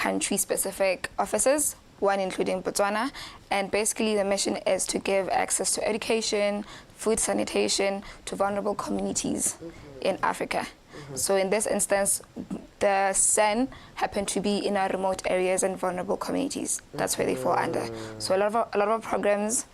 country-specific offices, one including Botswana, and basically the mission is to give access to education, food, sanitation to vulnerable communities in Africa. So in this instance, the SEN happen to be in our remote areas and vulnerable communities. That's where they fall under. So a lot of our programs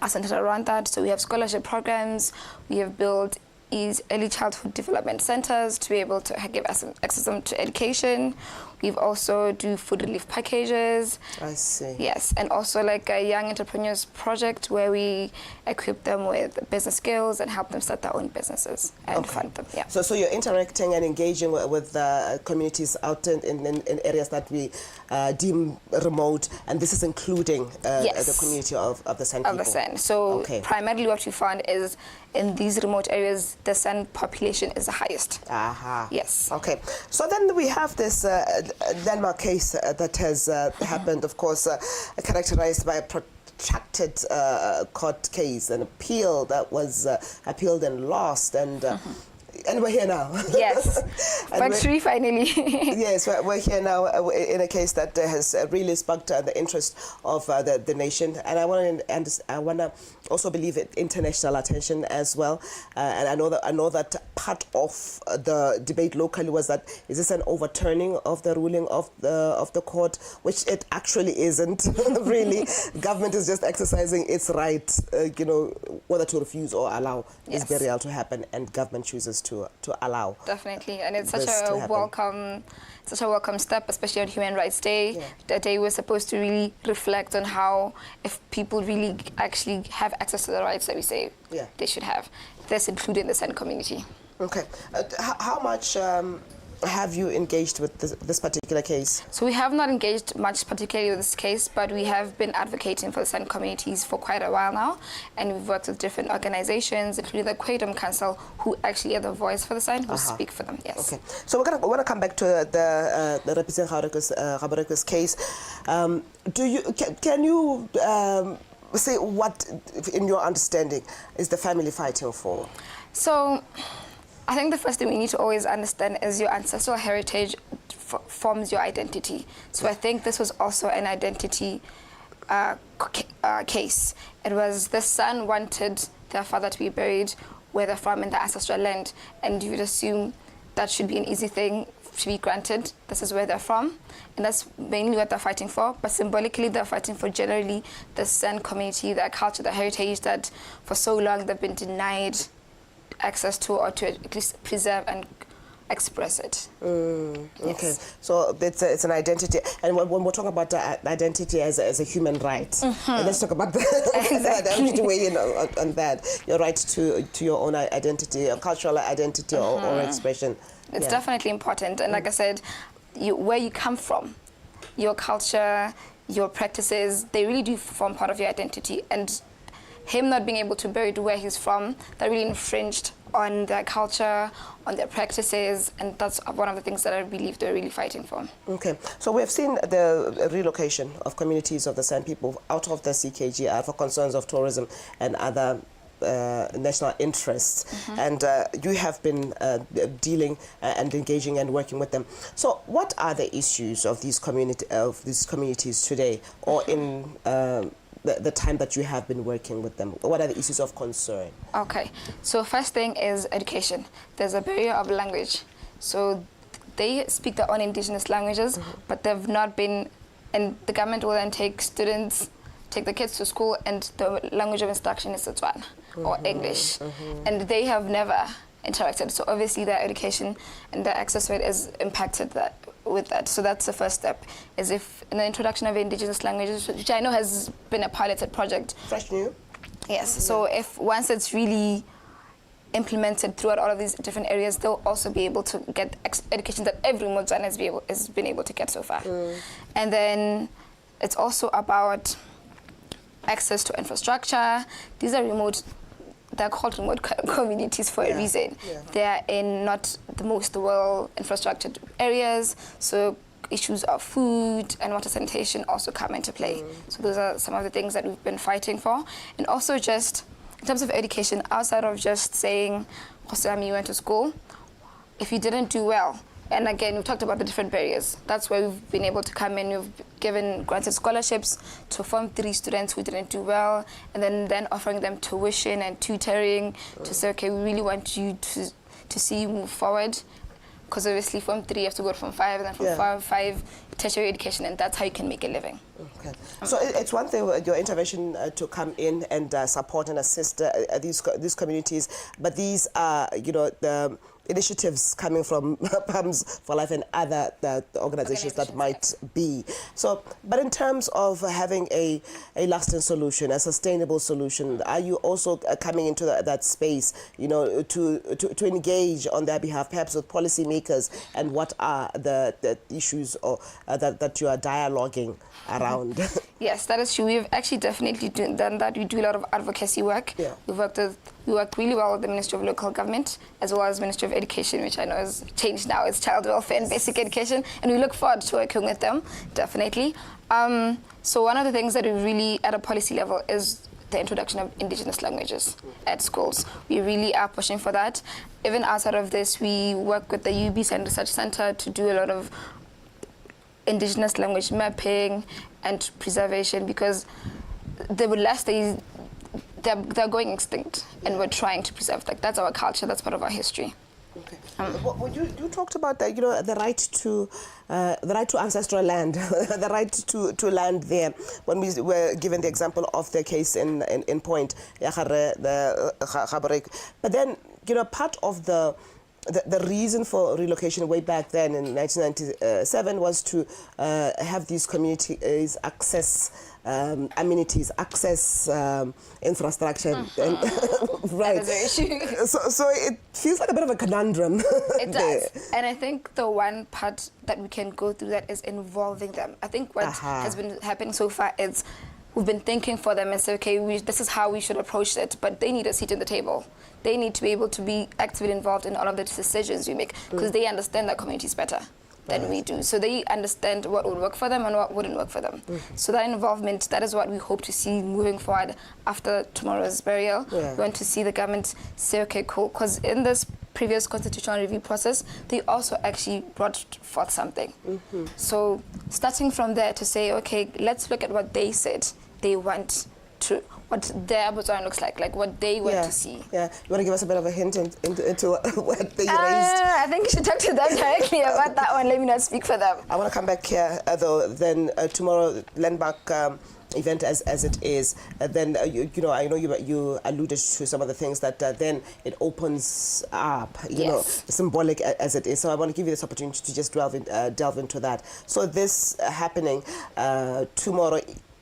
are centered around that. So we have scholarship programs, we have built early childhood development centers to be able to give access to education. We've also do food relief packages. I see. Yes, and also like a young entrepreneurs project where we equip them with business skills and help them start their own businesses and fund them. Yeah. So you're interacting and engaging with communities out in areas that we deem remote, and this is including the community of the San people. Of the San. So primarily what we found is in these remote areas, the San population is the highest. Yes. Okay. So then we have this landmark case that has happened, of course, characterized by a protracted court case, an appeal that was appealed and lost, and we're here now. Yes, victory finally. Yes, we're here now in a case that has really sparked the interest of the nation, and I want to also believe it international attention as well. And I know that part of the debate locally was that is this an overturning of the ruling of the court, which it actually isn't. Really, government is just exercising its right, whether to refuse or allow this burial to happen, and government chooses to allow. Definitely, and it's such a welcome step, especially on Human Rights Day. Yeah. The day we're supposed to really reflect on how, if people really actually have access to the rights that we say they should have, this including the San community. Okay, how much have you engaged with this particular case? So we have not engaged much particularly with this case, but we have been advocating for the San communities for quite a while now, and we've worked with different organizations, including the Kingdom Council, who actually are the voice for the San, who speak for them. Yes. Okay. So we want to come back to the Pitseng Gaoberekwe's case. Can you say what, in your understanding, is the family fighting for? So I think the first thing we need to always understand is your ancestral heritage forms your identity. So I think this was also an identity case. It was the son wanted their father to be buried where they're from in the ancestral land, and you would assume that should be an easy thing to be granted. This is where they're from, and that's mainly what they're fighting for. But symbolically, they're fighting for generally the San community, their culture, their heritage that for so long they've been denied access to, or to at least preserve and express it. Okay, so it's an identity, and when we're talking about identity as a human right, let's talk about the way on that, your right to your own identity, your cultural identity or expression. It's definitely important, and like I said, where you come from, your culture, your practices, they really do form part of your identity, and him not being able to bury where he's from, that really infringed on their culture, on their practices, and that's one of the things that I believe they're really fighting for. Okay, so we've seen the relocation of communities of the San people out of the CKGR for concerns of tourism and other national interests, and you have been dealing and engaging and working with them. So what are the issues of these communities today, or in the time that you have been working with them? What are the issues of concern? Okay, so first thing is education. There's a barrier of language. So they speak their own indigenous languages, but they've not been, and the government will then take the kids to school, and the language of instruction is Setswana or English, and they have never interacted. So obviously their education and their access to it is impacted with that. So that's the first step, is if in the introduction of indigenous languages, which I know has been a piloted project. Fresh new? Yes, so if once it's really implemented throughout all of these different areas, they'll also be able to get education that every Botswana has been able to get so far. And then it's also about access to infrastructure. These are remote, they're called remote communities for a reason. They're in not the most well infrastructured areas, so issues of food and water sanitation also come into play. So those are some of the things that we've been fighting for. And also just in terms of education, outside of just saying, Josami, you went to school, if you didn't do well, And again, we've talked about the different barriers. That's where we've been able to come in. We've given granted scholarships to Form 3 students who didn't do well, and then offering them tuition and tutoring to say, okay, we really want you to see you move forward. Because obviously Form 3 you have to go to Form 5, and then from Form 5 tertiary education, and that's how you can make a living. Okay. So it's one thing, your intervention to come in and support and assist these communities, but these are, the initiatives coming from Palms for Life and other organizations that might be. So, but in terms of having a lasting solution, a sustainable solution, are you also coming into that space, to engage on their behalf, perhaps with policymakers, and what are the issues or that you are dialoguing around? Yes, that is true. We've actually definitely done that. We do a lot of advocacy work. Yeah. We work really well with the Ministry of Local Government, as well as Ministry of Education, which I know has changed now. It's Child Welfare and Basic Education, and we look forward to working with them, definitely. So one of the things that we really, at a policy level, is the introduction of indigenous languages at schools. We really are pushing for that. Even outside of this, we work with the UBC and Research Center to do a lot of indigenous language mapping and preservation, because they're going extinct, and we're trying to preserve. That's our culture. That's part of our history. Okay. Well, you talked about the right to ancestral land, the right to land there. When we were given the example of the case in Point, the Gaoberekwe. But then part of the reason for relocation way back then in 1997 was to have these communities access amenities, access infrastructure. And right. So it feels like a bit of a conundrum. It does. And I think the one part that we can go through that is involving them. I think what has been happening so far is we've been thinking for them and say, okay, this is how we should approach it, but they need a seat at the table. They need to be able to be actively involved in all of the decisions we make, because they understand their communities better than we do. So they understand what would work for them and what wouldn't work for them. So that involvement, that is what we hope to see moving forward after tomorrow's burial. We want to see the government say, okay, cool, because in this previous constitutional review process, they also actually brought forth something. So starting from there to say, okay, let's look at what they said they want to, what their Botswana looks like what they want to see. Yeah, you want to give us a bit of a hint into what they raised? I think you should talk to them directly about that one. Let me not speak for them. I want to come back here, though, then tomorrow, landmark event as it is, then I know you alluded to some of the things that then it opens up, symbolic as it is. So I want to give you this opportunity to just delve into that. So this happening tomorrow,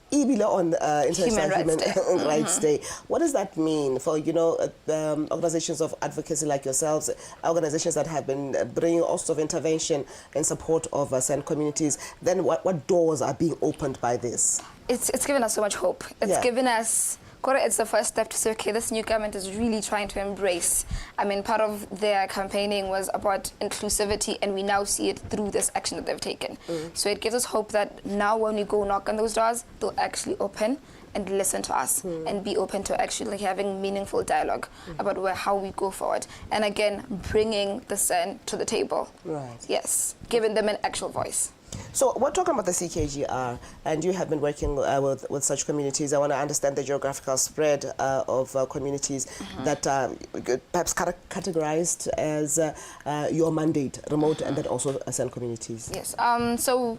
on International Human Rights Day. What does that mean for organizations of advocacy like yourselves, organizations that have been bringing all sorts of intervention in support of certain communities? Then what doors are being opened by this? It's given us so much hope. It's given us. It's the first step to say, okay, this new government is really trying to embrace. I mean, part of their campaigning was about inclusivity, and we now see it through this action that they've taken. So it gives us hope that now when we go knock on those doors, they'll actually open and listen to us and be open to actually having meaningful dialogue about how we go forward. And again, bringing the San to the table. Right. Yes, giving them an actual voice. So we're talking about the CKGR, and you have been working with such communities. I want to understand the geographical spread of communities that are perhaps categorized as your mandate, remote and then also San communities. Yes, so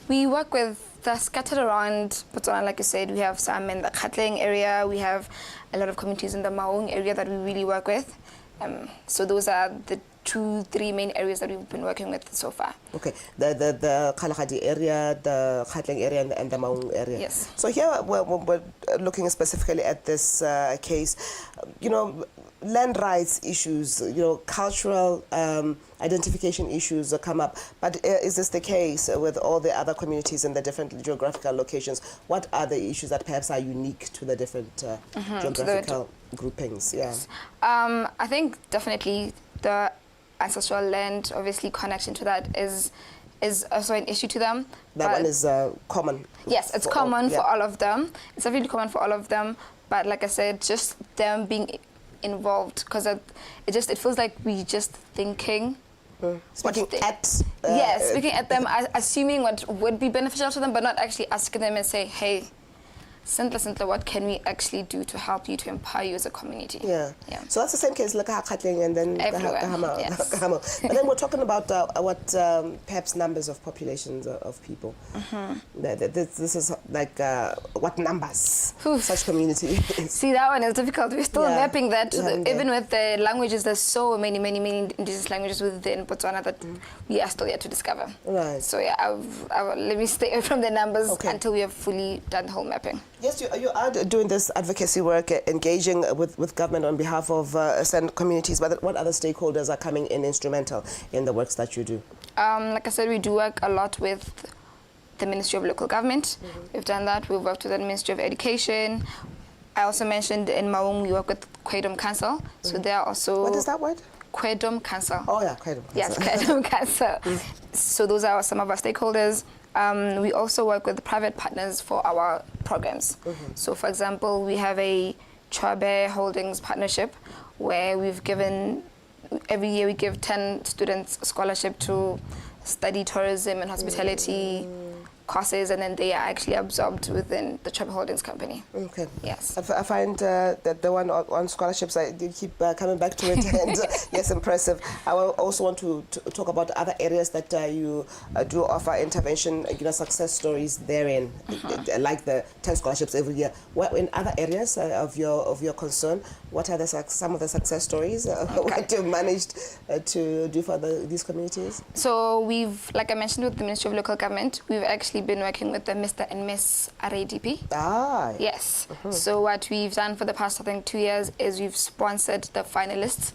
we work with, they're scattered around Botswana, like you said. We have some in the Kgatleng area. We have a lot of communities in the Maung area that we really work with. So those are the 2-3 main areas that we've been working with so far. Okay, the Kalahari area, the Kgatleng area, and the Maung area. Yes. So here we're looking specifically at this case, land rights issues, cultural identification issues come up. But is this the case with all the other communities in the different geographical locations? What are the issues that perhaps are unique to the different geographical groupings? Yeah. I think definitely the ancestral land, obviously connection to that is also an issue to them. That one is common. Yes, it's common for all of them. It's really common for all of them. But like I said, just them being involved, because it feels like we just thinking Speaking at... yes, speaking at them, assuming what would be beneficial to them, but not actually asking them and say, hey, Sintla, what can we actually do to help you, to empower you as a community? Yeah. So that's the same case, like and then everywhere. Yes. And then we're talking about what perhaps numbers of populations of people. This is like what numbers such community is. See, that one is difficult. We're still mapping that. Even with the languages, there's so many indigenous languages within Botswana that we are still yet to discover. Right. So yeah, let me stay away from the numbers until we have fully done the whole mapping. Yes, you are doing this advocacy work, engaging with government on behalf of certain communities, but what other stakeholders are coming in instrumental in the works that you do? Like I said, we do work a lot with the Ministry of Local Government. We've done that. We've worked with the Ministry of Education. I also mentioned in Maung we work with Kwedom Council. So they are also... What is that word? Kwedom Council. Oh yeah, Kwedom Council. Yes, Kwedom Council. So those are some of our stakeholders. We also work with private partners for our programs. So for example, we have a Chobe Holdings partnership where we've given, every year we give 10 students a scholarship to study tourism and hospitality courses, and then they are actually absorbed within the Chobe Holdings company. Okay. Yes. I find that the one on scholarships, I did keep coming back to it, and yes, impressive. I also want to talk about other areas that you do offer intervention, success stories therein, like the 10 scholarships every year. What in other areas of your concern? What are some of the success stories? What you've managed to do for these communities? So we've, like I mentioned, with the Ministry of Local Government, we've actually been working with the Mr. and Miss RADP. Yes. So what we've done for the past, I think, 2 years is we've sponsored the finalists.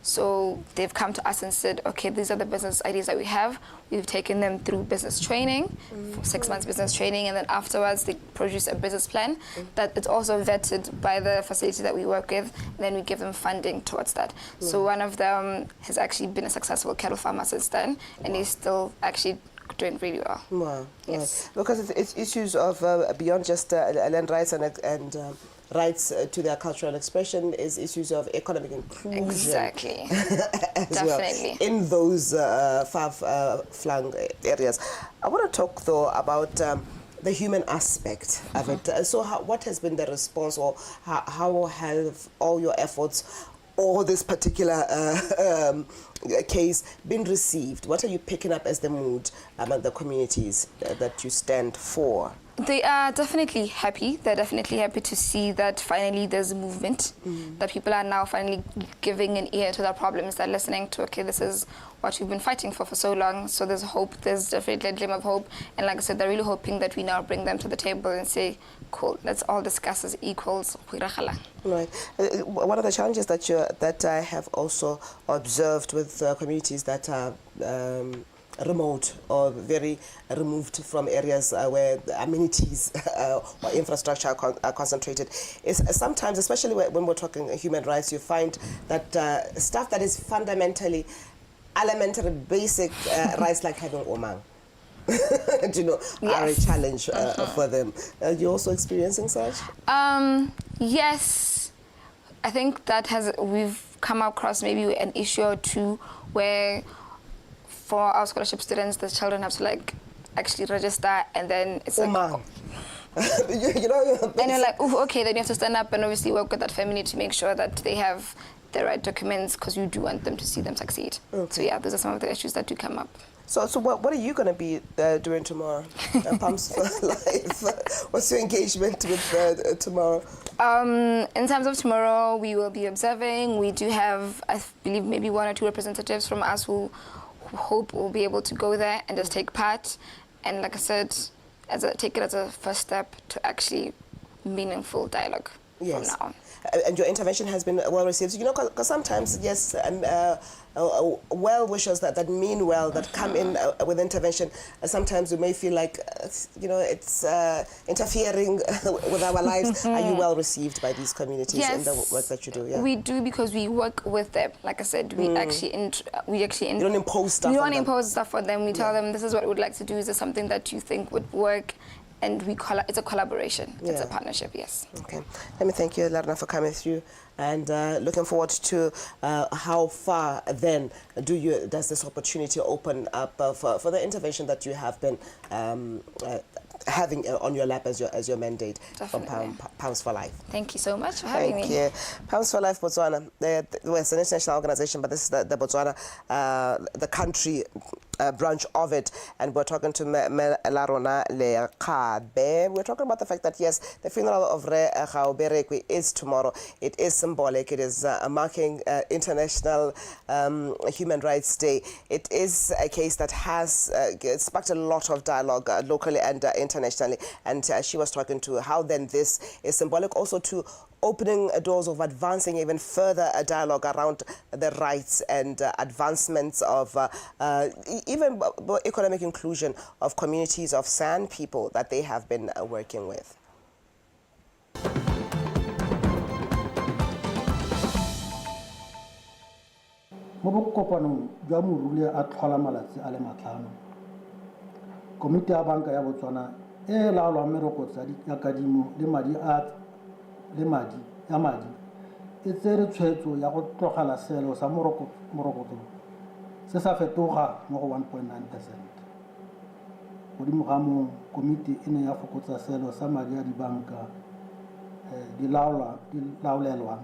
So they've come to us and said, okay, these are the business ideas that we have. We've taken them through business training, 6 months business training, and then afterwards they produce a business plan that it's also vetted by the facility that we work with, and then we give them funding towards that. So one of them has actually been a successful cattle farmer since then, and he's still actually doing really well. Wow. Yes. Because it's issues of beyond just land rights and rights to their cultural expression, is issues of economic inclusion. Exactly. Definitely. Well, in those far-flung areas. I want to talk, though, about the human aspect of it. So what has been the response, or how have all your efforts or this particular case been received? What are you picking up as the mood among the communities that you stand for? They are definitely happy. They're definitely happy to see that finally there's a movement, that people are now finally giving an ear to their problems. They're listening to, okay, this is what we've been fighting for so long. So there's hope. There's definitely a glimmer of hope. And like I said, they're really hoping that we now bring them to the table and say, cool, let's all discuss as equals. Right. One of the challenges that I have also observed with communities that are remote or very removed from areas where the amenities or infrastructure are concentrated is sometimes, especially when we're talking human rights, you find that stuff that is fundamentally elementary, basic rights, like having omang, are a challenge for them. Are you also experiencing such? Yes. I think that we've come across maybe an issue or two where for our scholarship students, the children have to actually register, and then it's and you're like, oh, okay, then you have to stand up and obviously work with that family to make sure that they have the right documents, because you do want them to see them succeed. So yeah, those are some of the issues that do come up. So what are you going to be doing tomorrow? Pumps for Life. What's your engagement with tomorrow? In terms of tomorrow, we will be observing. We do have, I believe, maybe 1 or 2 representatives from us who hope we'll be able to go there and just take part. And like I said, take it as a first step to actually meaningful dialogue from now on. And your intervention has been well received. Because sometimes, yes, well-wishers that mean well, that come in with intervention, sometimes we may feel like, it's interfering with our lives. Are you well received by these communities in the work that you do? Yeah. We do, because we work with them. Like I said, we actually you don't impose stuff. We don't impose stuff for them. We tell them, this is what we would like to do. Is there something that you think would work? and it's a collaboration. Yeah. It's a partnership, yes. Okay. Let me thank you, Larona, for coming through, and looking forward to how far then does this opportunity open up for the intervention that you have been having on your lap as your mandate. Definitely. From Pounds for Life. Thank you so much for having me. Thank you. Pounds for Life Botswana. Well, it's an international organization, but this is the Botswana, the country branch of it. And we're talking to Larona Lekgabe. We're talking about the fact that, yes, the funeral of Gaoberekwe is tomorrow. It is symbolic. It is marking International Human Rights Day. It is a case that has sparked a lot of dialogue locally and internationally. And she was talking to how then this is symbolic also to opening doors of advancing even further a dialogue around the rights and advancements of even economic inclusion of communities of San people that they have been working with. Mo bokopanong jwa morule a tlhola malatsi a le matlhano komiti ya banka ya Botswana e laolwang merokotso ya kadimo le madi e tsere tshwetso ya go tlogela seelo sa morokotso se sa fetoga mo go 1.9%. Godimo ga moo komiti e ne ya fokotsa seelo sa madi a dibanka di laolelwang